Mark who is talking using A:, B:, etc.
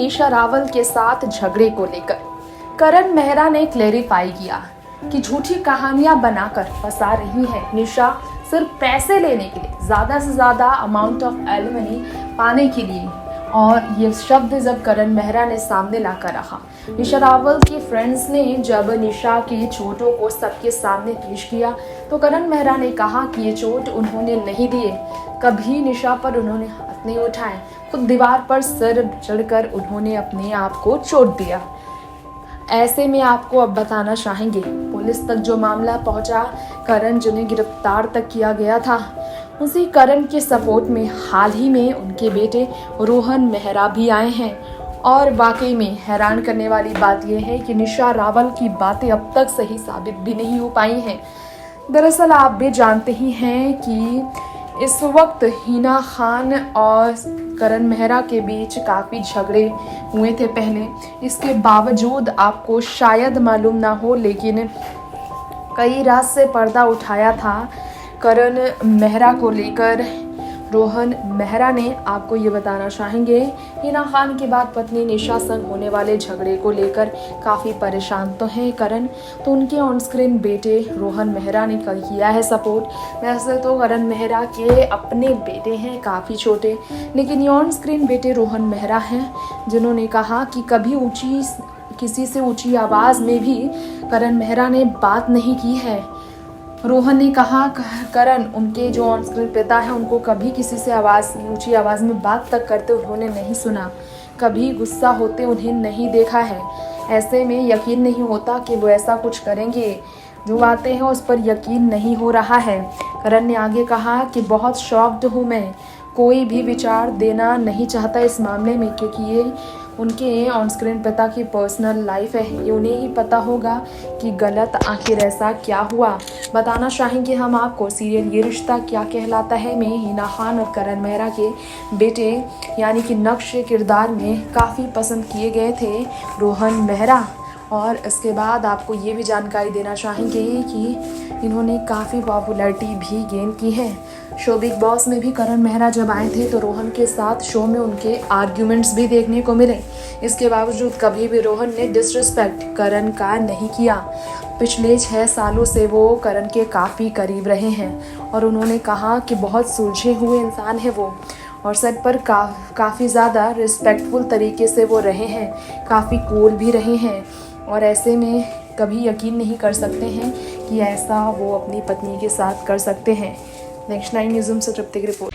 A: निशा रावल के साथ झगड़े को लेकर करण मेहरा ने क्लेरिफाई किया कि झूठी कहानियां बनाकर फंसा रही है निशा सिर्फ पैसे लेने के लिए, ज़्यादा से ज़्यादा अमाउंट ऑफ एलिमनी पाने के लिए। और ये शब्द जब करण मेहरा ने सामने लाकर रखा, निशा रावल की फ्रेंड्स ने जब निशा की चोटों को सबके सामने पेश किया तो करण मेहरा ने कहा कि ये चोट उन्होंने नहीं दिए, कभी निशा पर उन्होंने हाथ नहीं उठाए, खुद दीवार पर सिर चढ़कर उन्होंने अपने आप को चोट दिया। ऐसे में आपको अब बताना चाहेंगे, पुलिस तक जो मामला पहुंचा, करण जिन्हें गिरफ्तार तक किया गया था, उसी करण के सपोर्ट में हाल ही में उनके बेटे रोहन मेहरा भी आए हैं। और वाकई में हैरान करने वाली बात यह है कि निशा रावल की बातें अब तक सही साबित भी नहीं हो पाई हैं। दरअसल आप भी जानते ही हैं कि इस वक्त हिना खान और करण मेहरा के बीच काफ़ी झगड़े हुए थे पहले। इसके बावजूद आपको शायद मालूम ना हो, लेकिन कई रात से पर्दा उठाया था करण मेहरा को लेकर रोहन मेहरा ने। आपको ये बताना चाहेंगे, हिना खान के बाद पत्नी निशा संग होने वाले झगड़े को लेकर काफ़ी परेशान तो हैं करण, तो उनके ऑन स्क्रीन बेटे रोहन मेहरा ने किया है सपोर्ट। वैसे तो करण मेहरा के अपने बेटे हैं काफ़ी छोटे, लेकिन ये ऑन स्क्रीन बेटे रोहन मेहरा हैं जिन्होंने कहा कि कभी किसी से ऊँची आवाज़ में भी करण मेहरा ने बात नहीं की है। रोहन ने कहा करण उनके जो ऑन स्क्रीन पिता है उनको कभी किसी से ऊंची आवाज़ में बात तक करते उन्होंने नहीं सुना, कभी गुस्सा होते उन्हें नहीं देखा है। ऐसे में यकीन नहीं होता कि वो ऐसा कुछ करेंगे, जो बातें हैं उस पर यकीन नहीं हो रहा है। करण ने आगे कहा कि बहुत शॉक्ड हूँ मैं, कोई भी विचार देना नहीं चाहता इस मामले में, क्योंकि ये उनके ऑन स्क्रीन पिता की पर्सनल लाइफ है, ये उन्हें ही पता होगा कि गलत आखिर ऐसा क्या हुआ। बताना चाहेंगे हम आपको, सीरियल ये रिश्ता क्या कहलाता है में हिना खान और करण मेहरा के बेटे यानी कि नक्श किरदार में काफ़ी पसंद किए गए थे रोहन मेहरा। और इसके बाद आपको ये भी जानकारी देना चाहेंगे कि इन्होंने काफ़ी पॉपुलैरिटी भी गेन की है। शो बिग बॉस में भी करण मेहरा जब आए थे तो रोहन के साथ शो में उनके आर्ग्यूमेंट्स भी देखने को मिले। इसके बावजूद कभी भी रोहन ने डिसरिस्पेक्ट करण का नहीं किया। पिछले 6 सालों से वो करण के काफ़ी करीब रहे हैं और उन्होंने कहा कि बहुत सुलझे हुए इंसान है वो, और सेट पर काफ़ी ज़्यादा रिस्पेक्टफुल तरीके से वो रहे हैं, काफ़ी कूल भी रहे हैं। और ऐसे में कभी यकीन नहीं कर सकते हैं कि ऐसा वो अपनी पत्नी के साथ कर सकते हैं। नेक्स्ट 9 न्यूज़ से तृप्ति की रिपोर्ट।